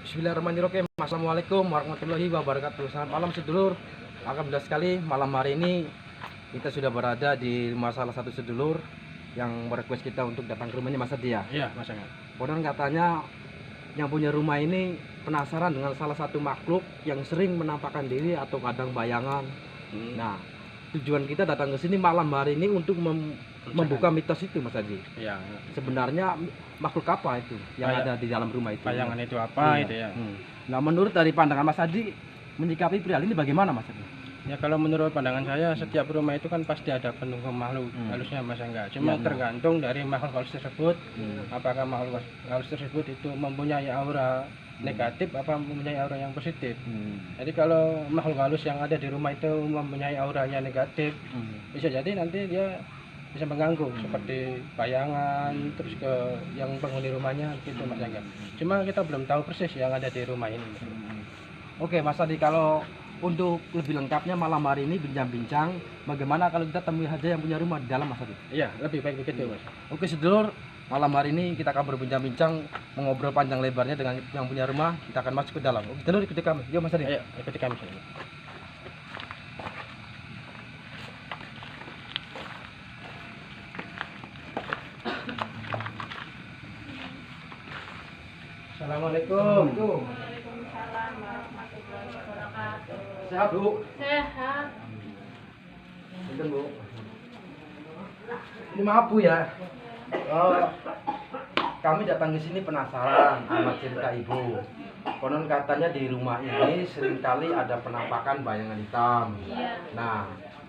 Bismillahirrahmanirrahim. Assalamualaikum warahmatullahi wabarakatuh. Selamat malam sedulur. Alhamdulillah sekali malam hari ini kita sudah berada di rumah salah satu sedulur yang merequest kita untuk datang ke rumahnya Mas Adi ya. Iya, Mas Angga. Kemudian katanya yang punya rumah ini penasaran dengan salah satu makhluk yang sering menampakkan diri atau kadang bayangan. Nah, tujuan kita datang ke sini malam hari ini untuk membuka mitos itu Mas Adi. Iya. Sebenarnya makhluk apa itu yang ada di dalam rumah itu? Bayangan itu apa Iya. itu ya? Nah, menurut dari pandangan Mas Adi menyikapi perihal ini bagaimana Mas Adi? Ya kalau menurut pandangan saya setiap rumah itu kan pasti ada penunggu makhluk halusnya Mas Angga. Cuma Iya, tergantung dari makhluk halus tersebut. Apakah makhluk halus tersebut itu mempunyai aura negatif apa mempunyai aura yang positif. Jadi kalau makhluk halus yang ada di rumah itu mempunyai auranya negatif, bisa jadi nanti dia bisa mengganggu seperti bayangan terus ke yang penghuni rumahnya gitu Mas Angga. Cuma kita belum tahu persis yang ada di rumah ini. Oke Mas Adi, kalau untuk lebih lengkapnya malam hari ini bincang-bincang bagaimana kalau kita temui saja yang punya rumah di dalam Mas Adi? Iya, lebih baik begitu Mas. Oke sedulur, malam hari ini kita akan berbincang-bincang mengobrol panjang lebarnya dengan yang punya rumah. Kita akan masuk ke dalam. Oke sedulur, ikuti kami. Yuk Mas Adi. Ayo ikuti kami saja. Assalamualaikum. Waalaikumsalam warahmatullahi wabarakatuh. Sehat Bu? Sehat. Betul Bu. Ini maaf Bu ya. Kami datang ke sini penasaran sama cerita Ibu. Konon katanya di rumah ini seringkali ada penampakan bayangan hitam. Iya. Nah,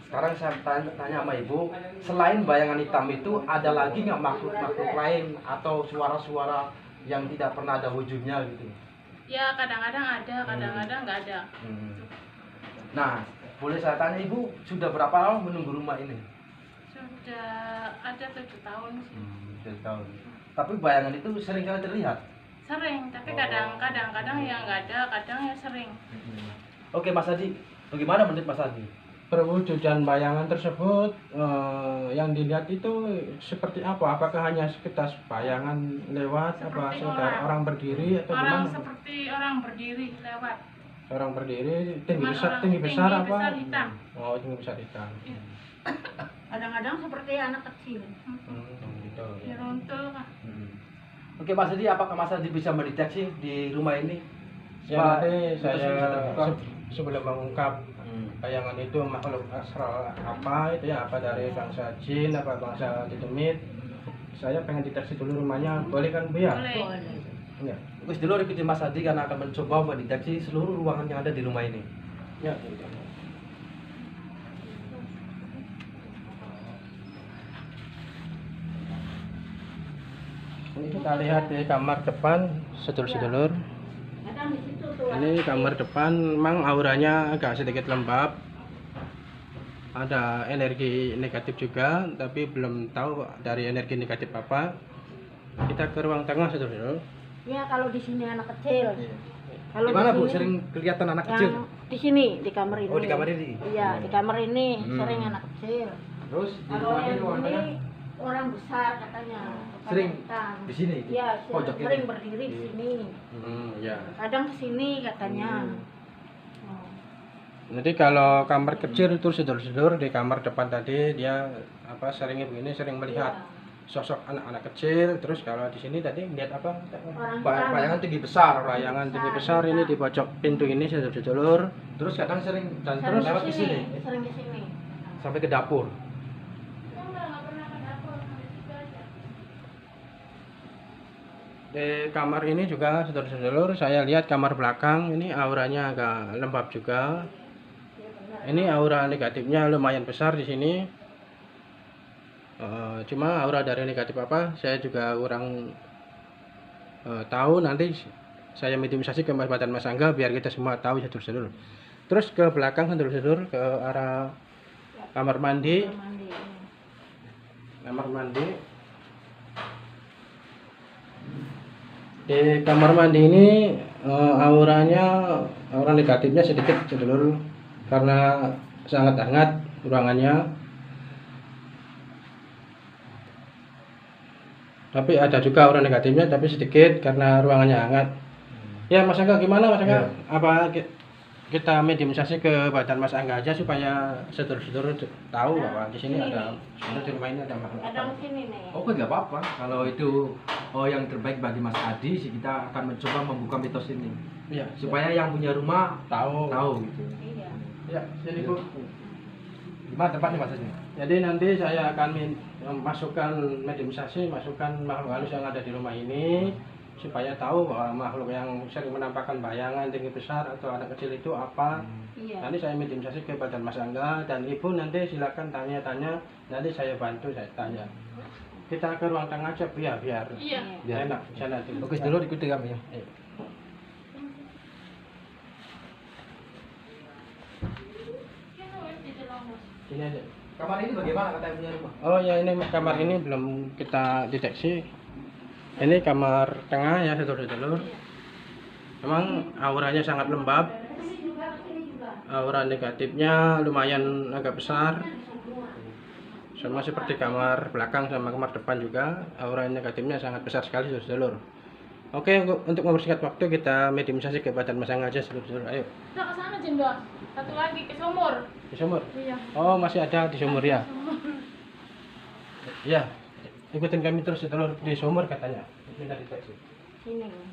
sekarang saya tanya sama Ibu, selain bayangan hitam itu ada lagi nggak makhluk-makhluk lain atau suara-suara yang tidak pernah ada wujudnya gitu? Ya kadang-kadang ada, kadang-kadang nggak ada. Nah, boleh saya tanya Ibu, sudah berapa lama menunggu rumah ini? Sudah ada 7 tahun sih. 7 tahun. Tapi bayangan itu seringkali terlihat. Sering, tapi Oh. kadang-kadang yang nggak ada, kadang ya sering. Oke Mas Adi, bagaimana menurut Mas Adi? Perwujudan bayangan tersebut yang dilihat itu seperti apa? Apakah hanya sekitar bayangan lewat apa Seperti sekitar orang berdiri atau Orang gimana? seperti orang berdiri lewat. Orang berdiri tinggi Cuman besar orang tinggi besar tinggi apa? besar hitam. Oh, tinggi besar hitam. Iya. Kadang-kadang seperti anak kecil. Gitu. Ya runtul Kak. Oke Mas Adi, apakah Mas Adi bisa mendeteksi di rumah ini? Ya nanti Supaya saya bisa terbuka. sebelum mengungkap bayangan itu makhluk astral apa itu ya, apa dari bangsa jin apa bangsa ditemit, saya pengen deteksi dulu rumahnya, boleh kan Bu ya? Boleh. Boleh. Ya. Oke dulu ikuti Mas Adi karena akan mencoba mendeteksi seluruh ruangan yang ada di rumah ini. Ya. Ini kita lihat di kamar depan, sedulur-sedulur. Kadang di situ tuh. Ini kamar depan, memang auranya agak sedikit lembab. Ada energi negatif juga, tapi belum tahu dari energi negatif apa. Kita ke ruang tengah, sedulur. Ya kalau di sini anak kecil. Kalau Di mana di Bu sini, sering kelihatan anak yang kecil? di sini di kamar ini. Oh, di kamar ini? Iya di kamar ini Hmm. sering anak kecil. Terus di Kalau rumah ini yang ruang tengah? ini orang besar katanya. Sering hitam. di sini? Iya Pojok sering ini? berdiri di sini. Ya. Kadang ke sini katanya. Oh. Nanti kalau kamar kecil itu sedulur-sedulur di kamar depan tadi dia apa seringnya begini, sering melihat sosok anak-anak kecil. Terus kalau di sini tadi lihat apa? Orang Bayangan tinggi besar, Bayangan tinggi besar ini di pojok pintu ini, sedulur-sedulur. Terus kadang sering dan Sering terus lewat ke sini Sering ke sini. sampai ke dapur. Di kamar ini juga sedulur-sedulur saya lihat kamar belakang ini auranya agak lembab juga. Ini aura negatifnya lumayan besar di sini. Cuma aura dari negatif apa saya juga kurang tahu, nanti saya minimalisasi ke Mas Angga biar kita semua tahu sedulur-sedulur. Terus ke belakang sedulur-sedulur ke arah kamar mandi. Mandi. Kamar mandi. Di kamar mandi ini aura negatifnya sedikit sedulur karena sangat hangat ruangannya. Tapi ada juga aura negatifnya tapi sedikit karena ruangannya hangat. Ya Mas Angga, gimana Mas Angga? Ya. Apa kita mediumisasi ke badan Mas Angga aja supaya sedulur-sedulur tahu bahwa di sini ada, sebenarnya di rumah ini ada makhluk Ada apa? di sini nih. Oke, nggak apa-apa. Kalau itu yang terbaik bagi Mas Adi, sih kita akan mencoba membuka mitos ini Iya, supaya yang punya rumah tahu gitu. Iya. Ya, jadi Bu. Gimana tempatnya Mas Adi? Jadi nanti saya akan masukkan mediumisasi, masukkan makhluk halus yang ada di rumah ini supaya tahu bahwa makhluk yang sering menampakkan bayangan tinggi besar atau anak kecil itu apa. Iya. Nanti saya mediumisasi ke badan Mas Angga dan Ibu nanti silakan tanya-tanya, nanti saya bantu, saya tanya. Kita ke ruang tengah aja biar Iya. Ya. enak sana dulu. Oke, dulu ikuti kami ya. Ayo. Sini aja. Kamar ini bagaimana kata yang punya rumah? Oh ya, ini kamar ini belum kita deteksi. Ini kamar tengah ya saudara-saudara. Memang auranya sangat lembab. Aura negatifnya lumayan agak besar. Sama seperti kamar belakang sama kamar depan juga. Aura negatifnya sangat besar sekali saudara-saudara. Oke, untuk mempersingkat waktu kita mediumisasi ke badan Mas Angga aja saudara-saudara. Ayo. Kita ke sana Jendol. Satu lagi ke sumur. Di sumur. Iya. Oh, masih ada di sumur ya. Ya. Ikutin kami terus saudara di sumur katanya. Minta deteksi. Sini nih.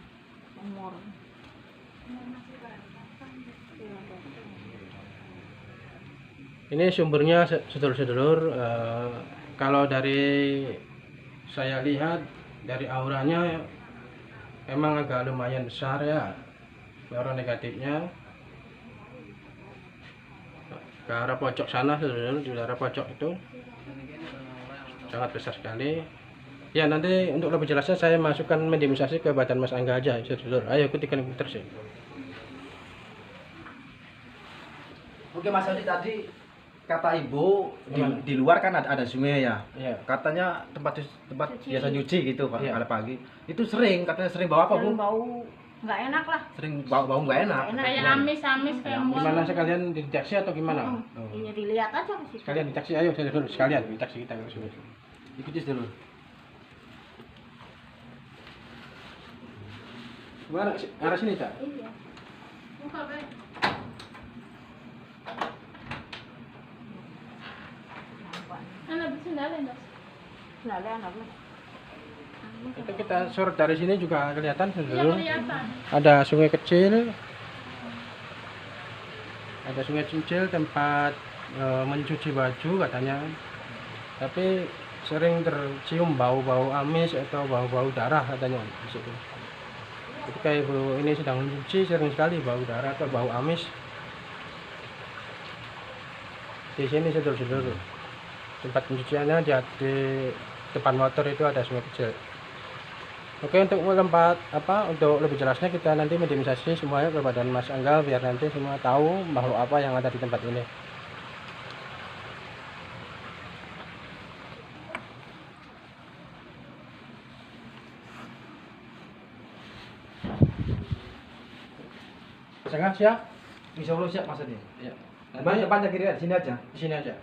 Umur. Ini sumbernya sedulur-sedulur, kalau dari saya lihat dari auranya emang agak lumayan besar ya, aura negatifnya ke arah pojok sana sedulur, di arah pojok itu sangat besar sekali. Ya nanti untuk lebih jelasnya saya masukkan mediumisasi ke badan Mas Angga aja sedulur. Ayo ikuti kami terus ya. Oke Mas Adi, tadi kata ibu di luar kan ada sungai ya. Iya. Katanya tempat Cuci. biasa nyuci gitu Pak, Iya. kalau pagi. Itu katanya sering bawa apa Bu? Dan bau nggak enak lah. Sering bau nggak enak. Enak. Kayak amis-amis kayak mual. Gimana sekalian dideteksi atau gimana? Ini dilihat aja ke situ. Sekalian deteksi, ayo sedulur sekalian deteksi kita ke sini. Ikuti dulu. Gimana arah sini tak? Iya. Buka, Be. Anak bersendalin, Das. Nggak ada anak lah. Itu kita sorot dari sini juga kelihatan Iya, sedulur. kelihatan. Ada sungai kecil. Ada sungai kecil tempat mencuci baju katanya. Tapi sering tercium bau-bau amis atau bau-bau darah katanya di situ. Ketika ibu ini sedang mencuci sering sekali bau darah atau bau amis. Di sini sedulur-sedulur. Tempat pencuciannya di depan motor itu ada sungai kecil. Oke, untuk untuk lebih jelasnya kita nanti mediumisasi semuanya ke badan Mas Angga biar nanti semua tahu makhluk apa yang ada di tempat ini. Mas Angga siap? Insya Allah siap Mas Adi. Ya. Depannya kiri di sini aja. Di sini aja.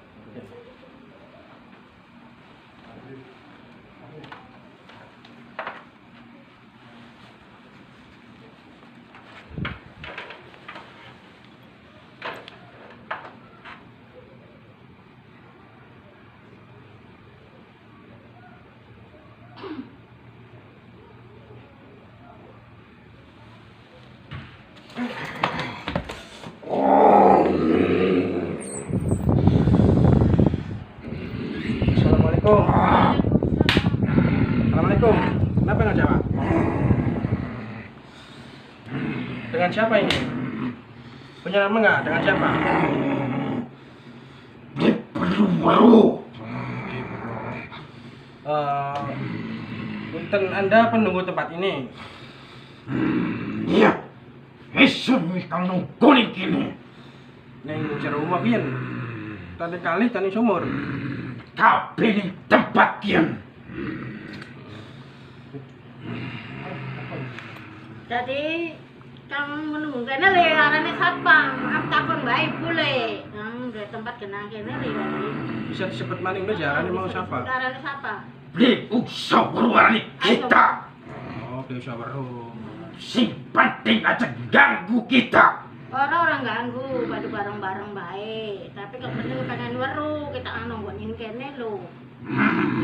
Assalamualaikum. Assalamualaikum. Kenapa nggak jawab? Dengan siapa ini? Punya nama nggak? Dengan siapa? Punten Anda penunggu tempat ini. Iya, isun wis kang nunggu kini. Neng jero omah piyen? Tadi kali tani sumur. Tapi ini tempat kian. Jadi kang menunggu kene le arane satpam. Maaf takon bae boleh. Nang dari tempat kenang kene le. Bisa disebut maning lo jarane mau siapa? Arane sapa? Beli usah berwarni kita. bisa weruh. Si penting aja ganggu kita. Orang ganggu, pada bareng-bareng baik. Tapi kepenting pengen weruh, kita nonggonin kene lho.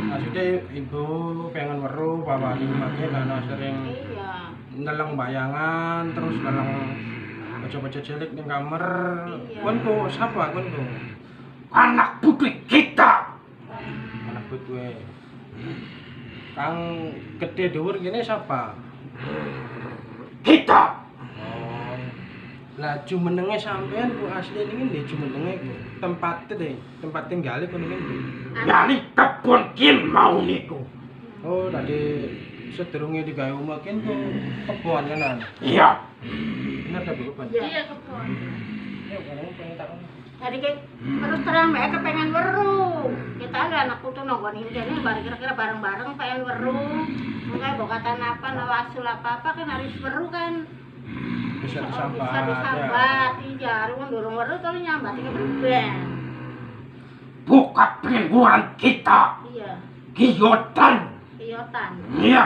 Maksudnya ibu pengen weruh bahwa ini makin karena sering Iya. neleng bayangan terus neleng baca-baca cilik ning kamar. Iya. Konku siapa konku? Anak putri kita. Anak putwe. Kang gede dhuwur gini siapa? Kita. Oh. Lah jumenenge sampean ku asli ning ndi jumenenge ku? Tempat tinggalé ku ning ndi? Yani kebun kin mau niku. Oh, tadi sedurunge digawe omah kin ku kebon kanan. Iya. Bener ta Bu? Kebon. Iya kebun. Ya, kalau pengen takon. Jadi terus terang mereka pengen weruh. Kita ada anak putu nonggonin kene bareng kira-kira bareng-bareng pengen weruh. Mungkin bokatan apa nawasul apa-apa kan harus weruh kan. Bisa Bisa disambat. disambat. Iya, rumah dorong weruh kalau nyambat ke berben. Buka pengguran kita. Iya, Giyotan. kiyotan. Iya.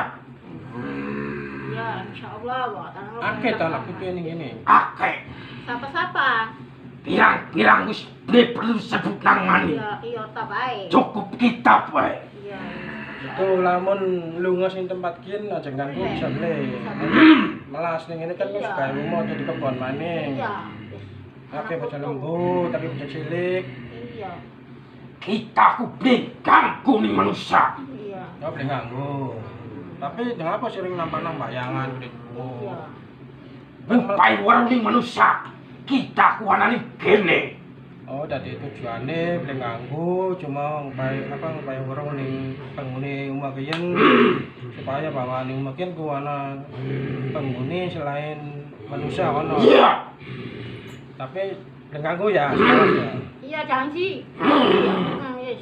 Iya, insyaallah bokatan. Akeh ta anak putih ning ngene. Ake. Siapa-siapa? Pirang-pirang wis perlu sebut nangani. Iya, kiyota baik. Cukup kita bae. Iya. Itu lamun lunga sing tempat kin aja ganggu bisa beli. Melas ning ngene kan wis Iya. gawe omah jadi kebon maning. Iya. Oke baca lembu tapi baca cilik. Iya. Kita ku beli ganggu nih manusia. Iya. Oh boleh ganggu. Tapi kenapa sering nambah-nambah bayangan gitu? Iya. Bupai warung nih manusia. Kita ku anani kene. Oh, tadi tujuannya boleh ganggu, cuma ngupaya orang nih penghuni rumah kian supaya bahwa nih mungkin ku ana penghuni selain manusia kono. Iya. Tapi boleh ganggu ya. Iya janji. Yes.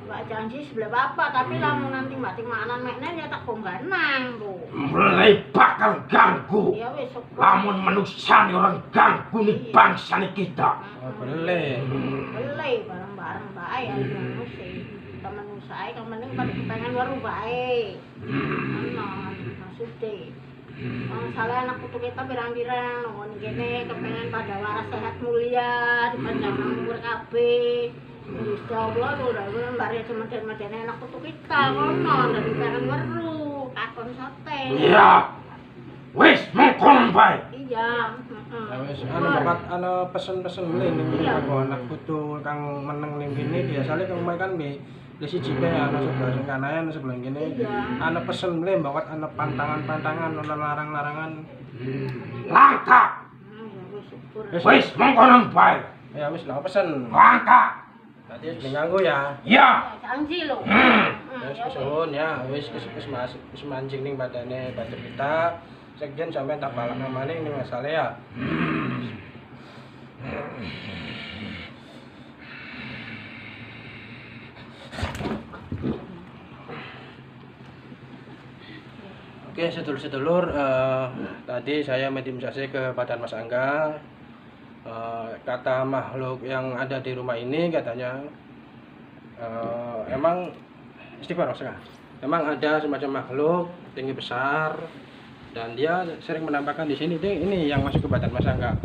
Mbak janji sebelah bapak, tapi lamun nanti mbak timanan meknen ya tak bongganang tuh. Mulai bakal ganggu. Iya wes. Lamun manusia nih orang ganggu nih bangsa nih kita. Oh, boleh. Beli bareng-bareng baik ada manusia. Kita manusia kan mending pada pengen baru baik. Mana maksudnya? Salah anak putu kita birang-birang, nongol gini kepengen pada waras sehat mulia, dipanjang umur kabeh. Insya Allah udah bari teman-teman anak putu kita kono dari pengen baru kakon sate. Iya. Wis mengkon bae. Iya. Ya wis anu bakat anu pesen-pesen beli ning Iya. aku anak putu kang meneng ning kene biasane kang main kan di siji bae ana sebelah sing kanan ana sebelah kene. Iya. Ana pesen beli bakat ana pantangan-pantangan ana larang-larangan. Langka. Ya wis syukur. Wis mengkon bae. Ya wis lah pesen. Langka. Berarti wis ganggu ya. Ya. Janji lo. Wis kesuwun ya, wis mancing ning badane batur kita. Sekjen sampean tak balak maning ning masalah ya. Oke, sedulur-sedulur, tadi saya mendimisasi ke badan Mas Angga. Kata makhluk yang ada di rumah ini katanya emang istighfar Mas Angga. Emang ada semacam makhluk tinggi besar dan dia sering menampakkan di sini. Ini yang masuk ke badan Mas Angga.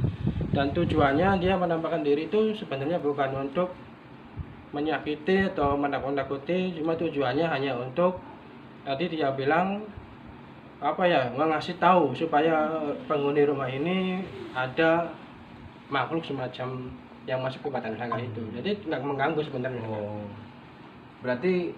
Dan tujuannya dia menampakkan diri itu sebenarnya bukan untuk menyakiti atau menakut-nakuti, cuma tujuannya hanya untuk tadi dia bilang apa ya, ngasih tahu supaya penghuni rumah ini ada makhluk semacam yang masuk ke badan Mas Angga itu. Jadi nggak mengganggu sebenarnya. Oh. Berarti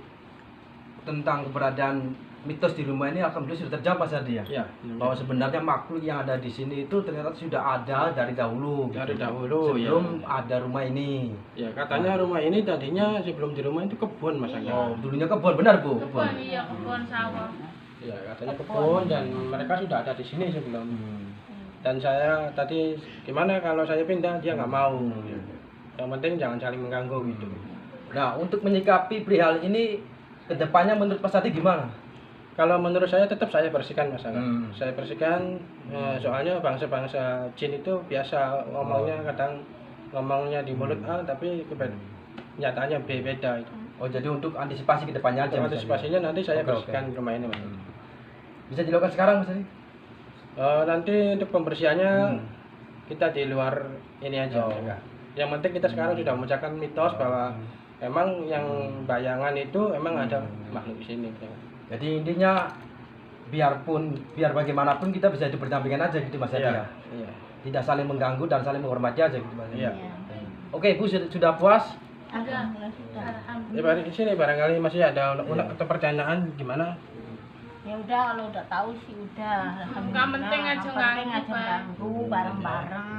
tentang keberadaan mitos di rumah ini alhamdulillah sudah terjawab Mas Ardi ya. Ya, Bahwa sebenarnya makhluk yang ada di sini itu ternyata sudah ada dari dahulu. dari dahulu Sebelum ya. ada rumah ini. Ya katanya rumah ini tadinya sebelum di rumah itu kebun Mas Angga. Oh, dulunya kebun benar Bu? Kebun, iya kebun sawah. Ya katanya kebun dan mereka sudah ada di sini sebelum. Dan saya tadi gimana kalau saya pindah dia nggak mau. Yang penting jangan saling mengganggu gitu. Nah, untuk menyikapi perihal ini kedepannya menurut Mas Ardi gimana? Kalau menurut saya tetap saya bersihkan Mas Angga. Hmm. Saya bersihkan soalnya bangsa-bangsa jin itu biasa ngomongnya kadang ngomongnya di mulut A tapi kenyataannya B beda itu. Oh, jadi untuk antisipasi kedepannya aja. Untuk antisipasinya nanti saya Oke, bersihkan rumah ini Mas. Bisa dilakukan sekarang Mas Adi? Nanti untuk pembersihannya kita di luar ini aja. Oh. Enggak. Yang penting kita sekarang sudah memecahkan mitos bahwa emang yang bayangan itu emang ada makhluk di sini. Jadi intinya biar bagaimanapun kita bisa hidup berdampingan aja gitu Mas Adi ya. Iya. Tidak saling mengganggu dan saling menghormati aja gitu Mas Adi. Iya. Oke Bu, sudah puas? Alhamdulillah sudah. Di sini barangkali masih ada unek atau pertanyaan gimana? Ya udah kalau udah tahu sih udah. Nggak penting aja Yang penting ganggu, aja Pak. ganggu bareng-bareng.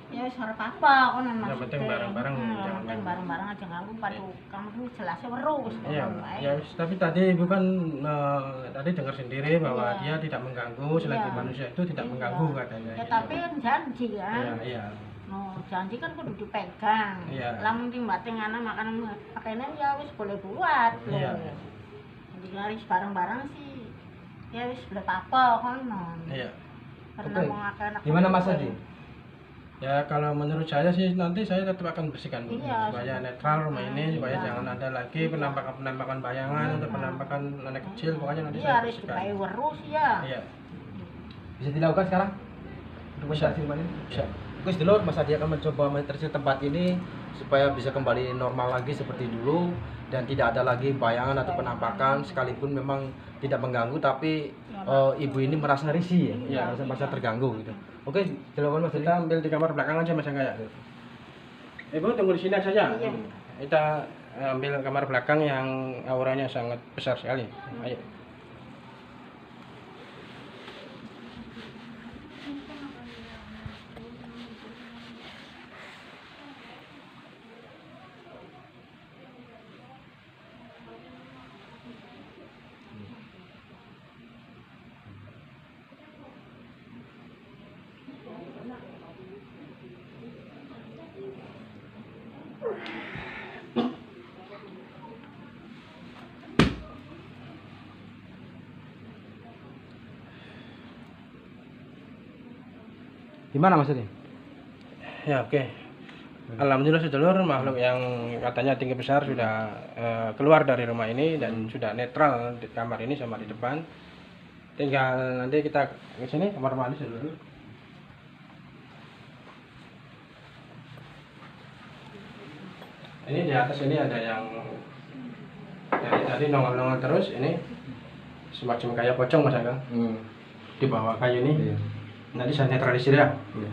Ya suara apa kan Yang penting bareng-bareng, Yang jangan penting ganggu. bareng-bareng aja ganggu padu. Kamu tuh jelasnya werus. Iya. Ya, tapi tadi Ibu kan tadi dengar sendiri bahwa dia tidak mengganggu selagi Iya. manusia itu tidak Iya. mengganggu katanya. Ya tapi kan janji kan. Iya, iya. No, janji kan kudu dipegang. Iya. Lamun timbating anak makan pakaian ya wis boleh buat loh. Iya. Jadi harus bareng-bareng sih. Ya wis boleh apa kan non. Iya. Karena Oke. mau anak Gimana Mas Adi? Ya kalau menurut saya sih nanti saya tetap akan bersihkan Bu. Iya, Supaya sudah. netral rumah ini, supaya Iya. jangan ada lagi penampakan bayangan atau penampakan anak kecil, pokoknya nanti Iya saya harus bersihkan. dipakai werus ya. Iya. Bisa dilakukan sekarang? Dokumentasi rumah ini? Bisa. Oke dulu Mas Adi akan mencoba menetrisi tempat ini supaya bisa kembali normal lagi seperti dulu dan tidak ada lagi bayangan atau penampakan, sekalipun memang tidak mengganggu tapi ibu ini merasa risih ya, merasa terganggu gitu. Oke, silakan Mas Adi. Kita ambil di kamar belakang aja Mas Angga ya. Ibu tunggu di sini saja. Iya. Kita ambil kamar belakang yang auranya sangat besar sekali. Ayo. Gimana Mas Adi? Ya, oke. Alhamdulillah sedulur, makhluk yang katanya tinggi besar sudah keluar dari rumah ini dan sudah netral di kamar ini sama di depan. Tinggal nanti kita ke sini kamar mandi sedulur. Ini di atas ini ada yang dari tadi nongol-nongol terus, ini semacam kayak pocong Mas Agang. Di bawah kayu ini. Iya. Nanti saya netralisir ya. Iya.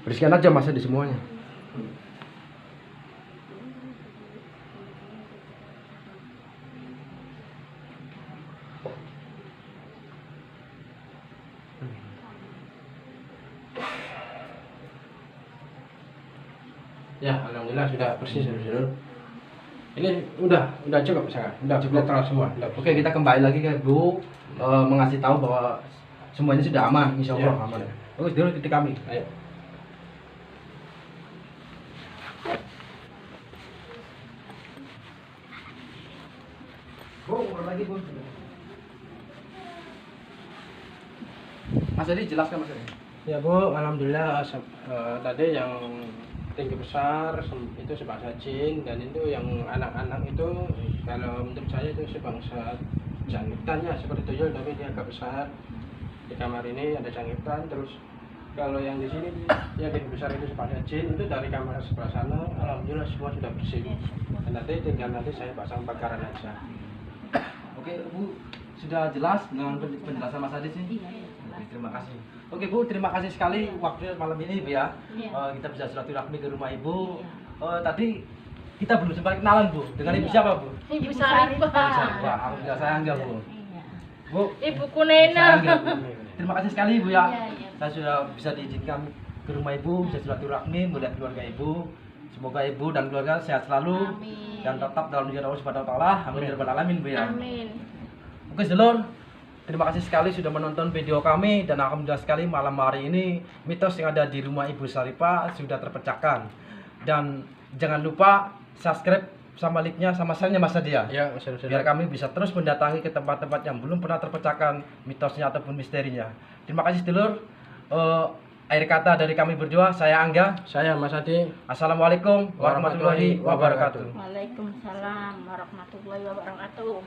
Bersihkan aja Mas Adi semuanya. Ya, alhamdulillah sudah bersih sedulur. Ini udah cukup sangat, udah Cukup. netral semua. Oke, kita kembali lagi ke Bu mengasih tahu bahwa semuanya sudah aman, insya Allah Iya, aman. iya. Oke, dulu titik kami. Ayo. Bu, ulang lagi Bu. Mas Adi jelaskan Mas Adi. Ya Bu, alhamdulillah tadi yang tinggi besar itu sebangsa jin, dan itu yang anak-anak itu kalau menurut saya itu sebangsa jangitannya seperti tuyul tapi dia agak besar. Di kamar ini ada jangitan, terus kalau yang di sini yang tinggi besar itu sebangsa jin, itu dari kamar sebelah sana alhamdulillah semua sudah bersih. Dan nanti tinggal saya pasang bakaran aja. Oke Bu, sudah jelas dengan penjelasan Mas Adi sih? Iya, iya. Oke, terima kasih. Oke Bu, terima kasih sekali waktunya malam ini Bu ya. Iya. Kita bisa silaturahmi ke rumah Ibu. Tadi kita belum sempat kenalan Bu. Dengan Ibu siapa Bu? Ibu Saripah. Wah, alhamdulillah saya Angga Bu. Iya. Bu, Ibuku saya Nena. Angga Bu. Terima kasih sekali Bu ya. Iya, iya. Saya sudah bisa diizinkan ke rumah Ibu, bisa silaturahmi melihat keluarga Ibu. Semoga Ibu dan keluarga sehat selalu Amin. dan tetap dalam lindungan Allah Subhanahu wa taala. Amin ya rabbal alamin Bu ya. Amin. Oke sedulur, terima kasih sekali sudah menonton video kami dan alhamdulillah sekali malam hari ini mitos yang ada di rumah Ibu Saripah sudah terpecahkan. Dan jangan lupa subscribe sama like-nya sama share-nya Mas Adi ya. Ya, Mas Rusdi. Biar kami bisa terus mendatangi ke tempat-tempat yang belum pernah terpecahkan mitosnya ataupun misterinya. Terima kasih sedulur. Akhir kata dari kami berdua, saya Angga. Saya Mas Adi. Assalamualaikum warahmatullahi wabarakatuh. Waalaikumsalam warahmatullahi wabarakatuh.